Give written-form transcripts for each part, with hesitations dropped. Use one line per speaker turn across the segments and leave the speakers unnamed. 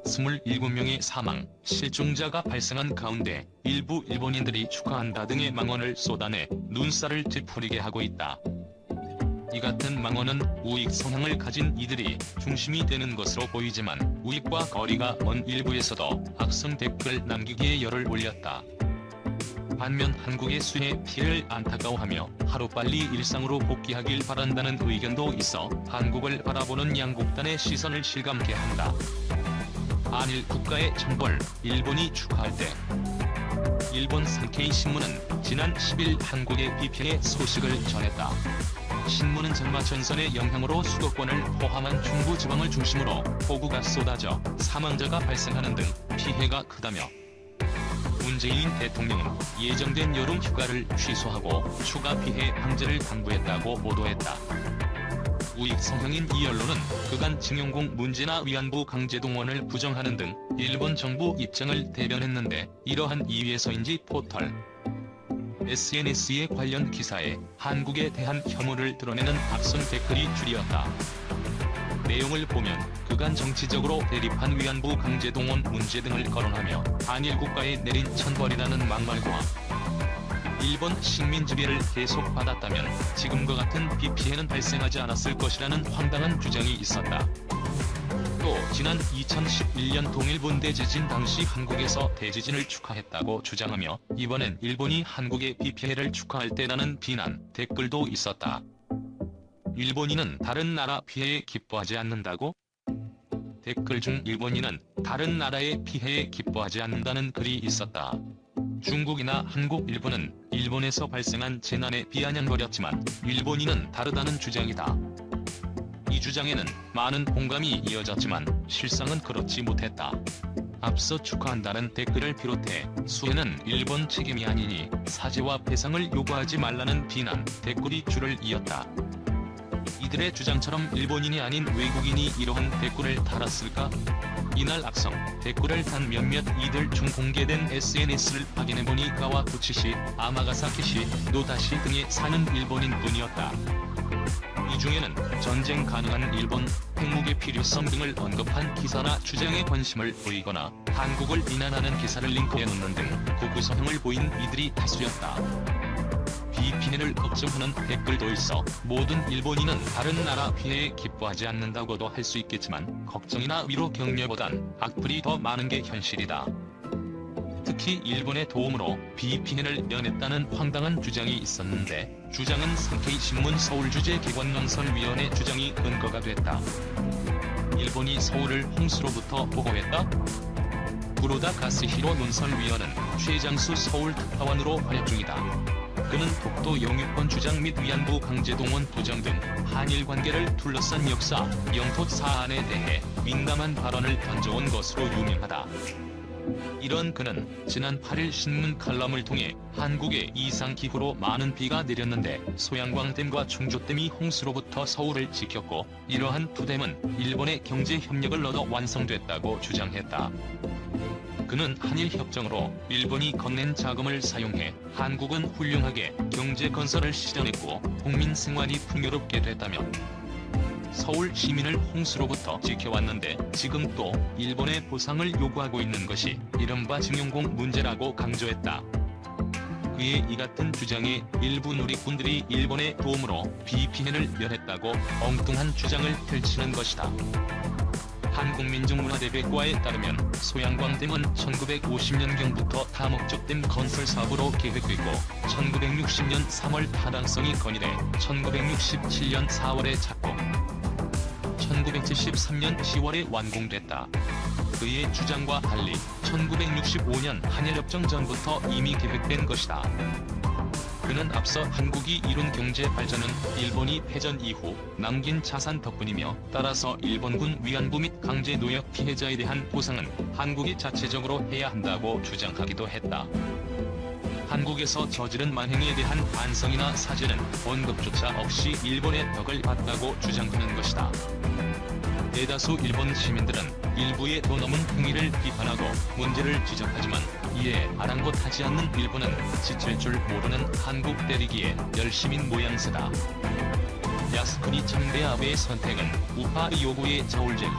27명의 사망, 실종자가 발생한 가운데 일부 일본인들이 축하한다 등의 망언을 쏟아내 눈살을 찌푸리게 하고 있다. 이 같은 망언은 우익 성향을 가진 이들이 중심이 되는 것으로 보이지만 우익과 거리가 먼 일부에서도 악성 댓글 남기기에 열을 올렸다. 반면 한국의 수해 피해를 안타까워하며 하루빨리 일상으로 복귀하길 바란다는 의견도 있어 한국을 바라보는 양극단의 시선을 실감케 한다. 한일 국가의 천벌, 일본이 축하할 때. 일본 산케이 신문은 지난 10일 한국의 비 피해 소식을 전했다. 신문은 장마 전선의 영향으로 수도권을 포함한 중부 지방을 중심으로 폭우가 쏟아져 사망자가 발생하는 등 피해가 크다며 문재인 대통령은 예정된 여름 휴가를 취소하고 추가 피해 방지를 당부했다고 보도했다. 우익 성향인 이 언론은 그간 징용공 문제나 위안부 강제 동원을 부정하는 등 일본 정부 입장을 대변했는데 이러한 이유에서인지 포털 SNS의 관련 기사에 한국에 대한 혐오를 드러내는 악성 댓글이 줄이었다. 내용을 보면 그간 정치적으로 대립한 위안부 강제 동원 문제 등을 거론하며 한일 국가에 내린 천벌이라는 막말과 일본 식민 지배를 계속 받았다면 지금과 같은 비 피해는 발생하지 않았을 것이라는 황당한 주장이 있었다. 또 지난 2011년 동일본 대지진 당시 한국에서 대지진을 축하했다고 주장하며 이번엔 일본이 한국의 비 피해를 축하할 때라는 비난 댓글도 있었다. 일본인은 다른 나라 피해에 기뻐하지 않는다고? 댓글 중 일본인은 다른 나라의 피해에 기뻐하지 않는다는 글이 있었다. 중국이나 한국, 일본은 일본에서 발생한 재난에 비아냥거렸지만 일본인은 다르다는 주장이다. 이 주장에는 많은 공감이 이어졌지만 실상은 그렇지 못했다. 앞서 축하한다는 댓글을 비롯해 수해는 일본 책임이 아니니 사죄와 배상을 요구하지 말라는 비난 댓글이 줄을 이었다. 이들의 주장처럼 일본인이 아닌 외국인이 이러한 댓글을 달았을까? 이날 악성 댓글을 단 몇몇 이들 중 공개된 SNS를 확인해보니 가와구치시, 아마가사키시, 노다시 등에 사는 일본인뿐이었다. 이 중에는 전쟁 가능한 일본, 핵무기 필요성 등을 언급한 기사나 주장에 관심을 보이거나 한국을 비난하는 기사를 링크해 놓는 등 극우 성향을 보인 이들이 다수였다. 비 피해를 걱정하는 댓글도 있어 모든 일본인은 다른 나라 피해에 기뻐하지 않는다고도 할 수 있겠지만 걱정이나 위로 격려보단 악플이 더 많은 게 현실이다. 특히 일본의 도움으로 비 피해를 면했다는 황당한 주장이 있었는데 주장은 산케이 신문 서울주재개관논설위원회 주장이 근거가 됐다. 일본이 서울을 홍수로부터 보호했다? 구로다 가스히로 논설위원은 최장수 서울특파원으로 활약 중이다. 그는 독도 영유권 주장 및 위안부 강제동원 부정 등 한일 관계를 둘러싼 역사, 영토 사안에 대해 민감한 발언을 던져온 것으로 유명하다. 이런 그는 지난 8일 신문 칼럼을 통해 한국의 이상기후로 많은 비가 내렸는데 소양강댐과 충주댐이 홍수로부터 서울을 지켰고 이러한 두 댐은 일본의 경제 협력을 얻어 완성됐다고 주장했다. 그는 한일협정으로 일본이 건넨 자금을 사용해 한국은 훌륭하게 경제 건설을 실현했고 국민 생활이 풍요롭게 됐다며 서울 시민을 홍수로부터 지켜왔는데 지금 또 일본의 보상을 요구하고 있는 것이 이른바 징용공 문제라고 강조했다. 그의 이 같은 주장에 일부 누리꾼들이 일본의 도움으로 비 피해를 면했다고 엉뚱한 주장을 펼치는 것이다. 한국민족문화대백과에 따르면 소양강댐은 1950년경부터 다목적댐 건설 사업으로 계획됐고 1960년 3월 타당성이 건의돼 1967년 4월에 착공, 1973년 10월에 완공됐다. 그의 주장과 달리 1965년 한일협정 전부터 이미 계획된 것이다. 그는 앞서 한국이 이룬 경제 발전은 일본이 패전 이후 남긴 자산 덕분이며 따라서 일본군 위안부 및 강제 노역 피해자에 대한 보상은 한국이 자체적으로 해야 한다고 주장하기도 했다. 한국에서 저지른 만행에 대한 반성이나 사죄는 언급조차 없이 일본의 덕을 봤다고 주장하는 것이다. 대다수 일본 시민들은 일부의 도 넘은 행위를 비판하고 문제를 지적하지만 이에 아랑곳하지 않는 일본은 지칠 줄 모르는 한국 때리기에 열심인 모양새다. 야스쿠니 참배 아베의 선택은 우파 요구의 저울질.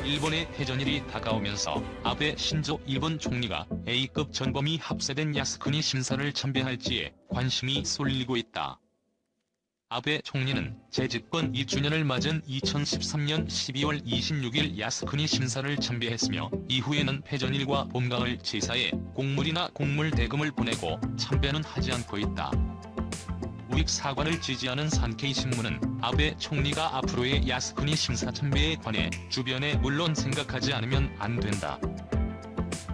일본의 패전일이 다가오면서 아베 신조 일본 총리가 A급 전범이 합세된 야스쿠니 심사를 참배할지에 관심이 쏠리고 있다. 아베 총리는 재집권 2주년을 맞은 2013년 12월 26일 야스쿠니 심사를 참배했으며 이후에는 패전일과 봄가을 제사에 곡물이나 곡물 대금을 보내고 참배는 하지 않고 있다. 우익 사관을 지지하는 산케이신문은 아베 총리가 앞으로의 야스쿠니 심사 참배에 관해 주변에 물론 생각하지 않으면 안 된다.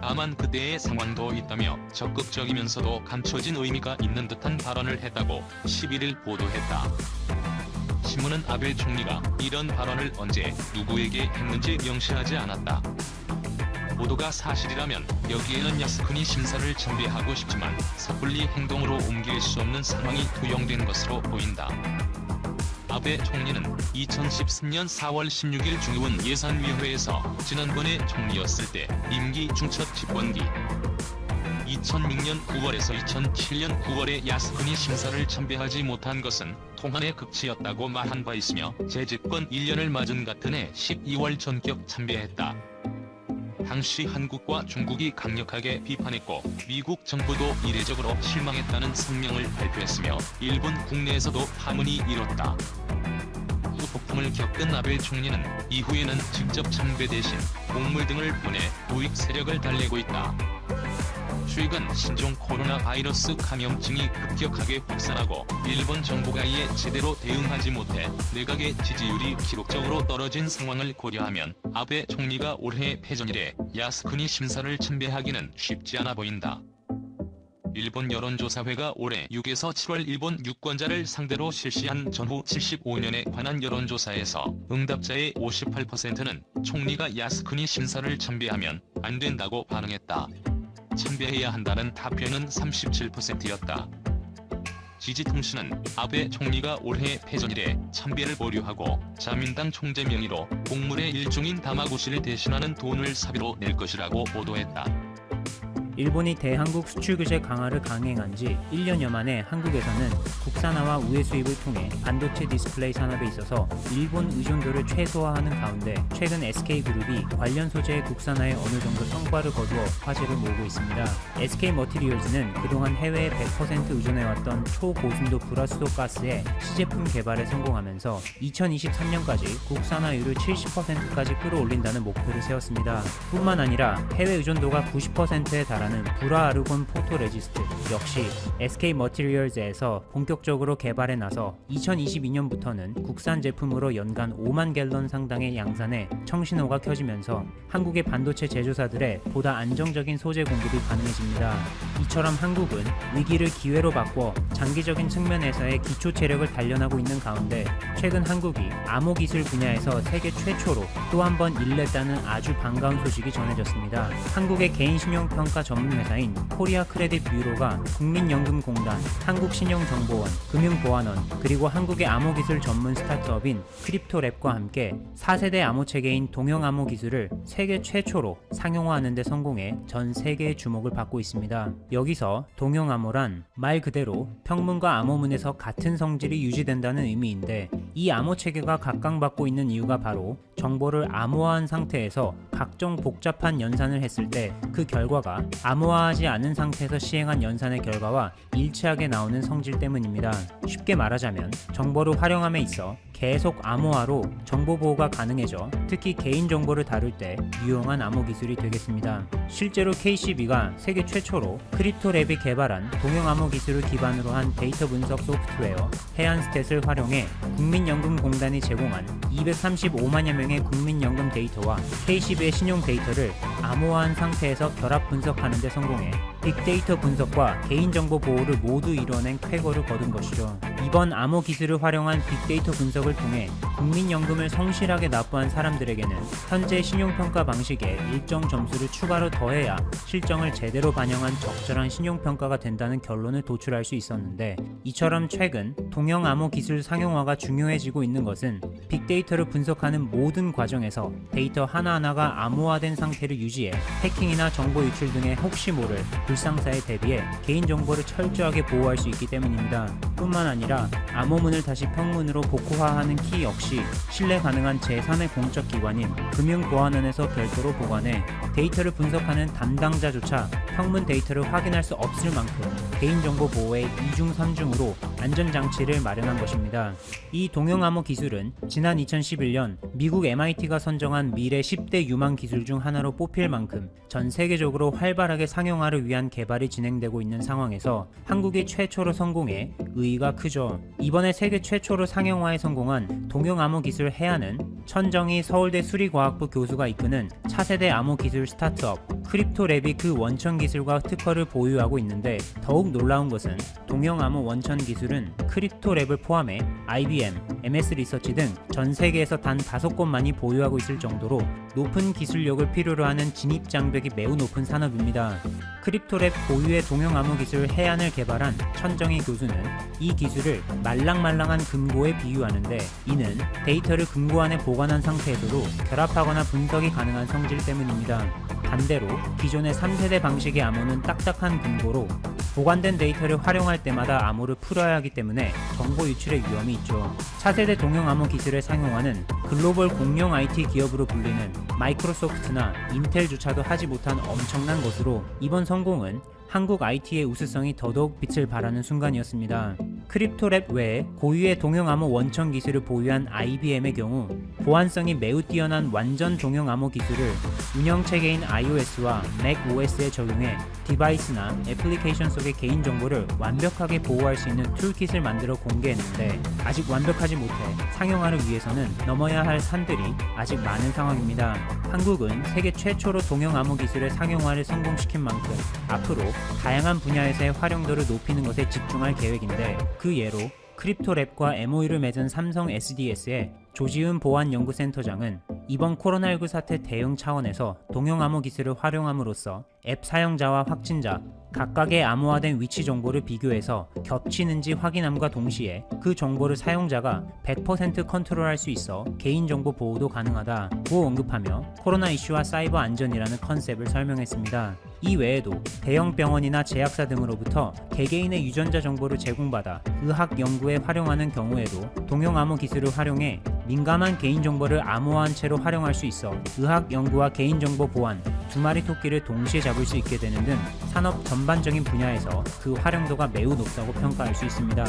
다만 그때의 상황도 있다며 적극적이면서도 감춰진 의미가 있는 듯한 발언을 했다고 11일 보도했다. 신문은 아베 총리가 이런 발언을 언제 누구에게 했는지 명시하지 않았다. 보도가 사실이라면 여기에는 야스쿠니 심사를 참배하고 싶지만 섣불리 행동으로 옮길 수 없는 상황이 투영된 것으로 보인다. 아베 총리는 2013년 4월 16일 중의원 예산위원회에서 지난번에 총리였을 때 임기 중첫 집권기 2006년 9월에서 2007년 9월에 야스쿠니 심사를 참배하지 못한 것은 통한의 극치였다고 말한 바 있으며 재집권 1년을 맞은 같은 해 12월 전격 참배했다. 당시 한국과 중국이 강력하게 비판했고 미국 정부도 이례적으로 실망했다는 성명을 발표했으며 일본 국내에서도 파문이 일었다. 후폭풍을 겪은 아베 총리는 이후에는 직접 참배 대신 곡물 등을 보내 우익 세력을 달래고 있다. 최근 신종 코로나 바이러스 감염증이 급격하게 확산하고 일본 정부가 이에 제대로 대응하지 못해 내각의 지지율이 기록적으로 떨어진 상황을 고려하면 아베 총리가 올해 패전일에 야스쿠니 심사를 참배하기는 쉽지 않아 보인다. 일본 여론조사회가 올해 6에서 7월 일본 유권자를 상대로 실시한 전후 75년에 관한 여론조사에서 응답자의 58%는 총리가 야스쿠니 심사를 참배하면 안 된다고 반응했다. 참배해야 한다는 답변은 37%였다. 지지통신은 아베 총리가 올해 패전일에 참배를 보류하고 자민당 총재 명의로 곡물의 일종인 다마고시를 대신하는 돈을 사비로 낼 것이라고 보도했다.
일본이 대한국 수출 규제 강화를 강행한 지 1년여 만에 한국에서는 국산화와 우회 수입을 통해 반도체 디스플레이 산업에 있어서 일본 의존도를 최소화하는 가운데 최근 SK그룹이 관련 소재의 국산화에 어느 정도 성과를 거두어 화제를 모으고 있습니다. SK머티리얼즈는 그동안 해외에 100% 의존해왔던 초고순도 불화수소 가스의 시제품 개발에 성공하면서 2023년까지 국산화율을 70%까지 끌어올린다는 목표를 세웠습니다. 뿐만 아니라 해외 의존도가 90%에 달하는 불화아르곤 포토레지스트 역시 SK머티리얼즈에서 본격적으로 개발에 나서 2022년부터는 국산 제품으로 연간 5만 갤런 상당의 양산에 청신호가 켜지면서 한국의 반도체 제조사들의 보다 안정적인 소재 공급이 가능해집니다. 이처럼 한국은 위기를 기회로 바꿔 장기적인 측면에서의 기초 체력을 단련하고 있는 가운데 최근 한국이 암호 기술 분야에서 세계 최초로 또 한 번 일냈다는 아주 반가운 소식이 전해졌습니다. 한국의 개인신용평가 전문회사인 코리아 크레딧 뷰로가 국민연금공단, 한국신용정보원, 금융보안원, 그리고 한국의 암호기술 전문 스타트업인 크립토랩과 함께 4세대 암호체계인 동형암호 기술을 세계 최초로 상용화하는 데 성공해 전 세계의 주목을 받고 있습니다. 여기서 동형암호란 말 그대로 평문과 암호문에서 같은 성질이 유지된다는 의미인데 이 암호체계가 각광받고 있는 이유가 바로 정보를 암호화한 상태에서 각종 복잡한 연산을 했을 때 그 결과가 암호화하지 않은 상태에서 시행한 연산의 결과와 일치하게 나오는 성질 때문입니다. 쉽게 말하자면 정보를 활용함에 있어 계속 암호화로 정보 보호가 가능해져 특히 개인정보를 다룰 때 유용한 암호 기술이 되겠습니다. 실제로 KCB가 세계 최초로 크립토랩이 개발한 동형암호 기술을 기반으로 한 데이터 분석 소프트웨어 해안스탯을 활용해 국민연금공단이 제공한 235만여 명의 국민연금 데이터와 KCB의 신용 데이터를 암호화한 상태에서 결합 분석하는 데 성공해 빅데이터 분석과 개인정보 보호를 모두 이뤄낸 쾌거를 거둔 것이죠. 이번 암호 기술을 활용한 빅데이터 분석을 통해 국민연금을 성실하게 납부한 사람들에게는 현재 신용평가 방식에 일정 점수를 추가로 더해야 실정을 제대로 반영한 적절한 신용평가가 된다는 결론을 도출할 수 있었는데 이처럼 최근 동형 암호 기술 상용화가 중요해지고 있는 것은 빅데이터를 분석하는 모든 과정에서 데이터 하나하나가 암호화된 상태를 유지해 해킹이나 정보 유출 등의 혹시 모를 불상사에 대비해 개인정보를 철저하게 보호할 수 있기 때문입니다. 뿐만 아니라 암호문을 다시 평문으로 복호화하는 키 역시 신뢰 가능한 제3의 공적 기관인 금융보안원에서 별도로 보관해 데이터를 분석하는 담당자조차 평문 데이터를 확인할 수 없을 만큼 개인정보 보호의 2중 3중으로 안전장치를 마련한 것입니다. 이 동영암호 기술은 지난 2011년 미국 MIT가 선정한 미래 10대 유망 기술 중 하나로 뽑힐 만큼 전 세계적으로 활발하게 상용화를 위한 개발이 진행되고 있는 상황에서 한국이 최초로 성공해 의의가 크죠. 이번에 세계 최초로 상용화에 성공한 동영암호 기술 해안은 천정희 서울대 수리과학부 교수가 이끄는 차세대 암호 기술 스타트업 크립토랩이 그 원천 기술과 특허를 보유하고 있는데, 더욱 놀라운 것은 동영암호 원천 기술은 크립토랩을 포함해 IBM, MS 리서치 등 전 세계에서 단 5곳만이 보유하고 있을 정도로 높은 기술력을 필요로 하는 진입 장벽이 매우 높은 산업입니다. 크립토랩 고유의 동영암호 기술 해안을 개발한 천정희 교수는 이 기술을 말랑말랑한 금고에 비유하는데, 이는 데이터를 금고 안에 보관한 상태에서도 결합하거나 분석이 가능한 성질 때문입니다. 반대로 기존의 3세대 방식의 암호는 딱딱한 금고로 보관된 데이터를 활용할 때마다 암호를 풀어야 하기 때문에 정보 유출의 위험이 있죠. 차세대 동영암호 기술을 상용화는 글로벌 공룡 IT 기업으로 불리는 마이크로소프트나 인텔조차도 하지 못한 엄청난 것으로, 이번 성공은 한국 IT의 우수성이 더더욱 빛을 발하는 순간이었습니다. 크립토랩 외에 고유의 동영암호 원천 기술을 보유한 IBM의 경우 보안성이 매우 뛰어난 완전 동영암호 기술을 운영체계인 iOS와 macOS에 적용해 디바이스나 애플리케이션 속의 개인정보를 완벽하게 보호할 수 있는 툴킷을 만들어 공개했는데, 아직 완벽하지 못해 상용화를 위해서는 넘어야 할 산들이 아직 많은 상황입니다. 한국은 세계 최초로 동영암호 기술의 상용화를 성공시킨 만큼 앞으로 다양한 분야에서의 활용도를 높이는 것에 집중할 계획인데, 그 예로 크립토랩과 MOU를 맺은 삼성 SDS의 조지은 보안연구센터장은 이번 코로나19 사태 대응 차원에서 동영암호 기술을 활용함으로써 앱 사용자와 확진자 각각의 암호화된 위치 정보를 비교해서 겹치는지 확인함과 동시에 그 정보를 사용자가 100% 컨트롤할 수 있어 개인정보 보호도 가능하다고 언급하며 코로나 이슈와 사이버 안전이라는 컨셉을 설명했습니다. 이 외에도 대형 병원이나 제약사 등으로부터 개개인의 유전자 정보를 제공받아 의학 연구에 활용하는 경우에도 동영암호 기술을 활용해 민감한 개인정보를 암호화한 채로 활용할 수 있어 의학 연구와 개인정보 보안 두 마리 토끼를 동시에 잡을 수 있게 되는 등 산업 전반적인 분야에서 그 활용도가 매우 높다고 평가할 수 있습니다.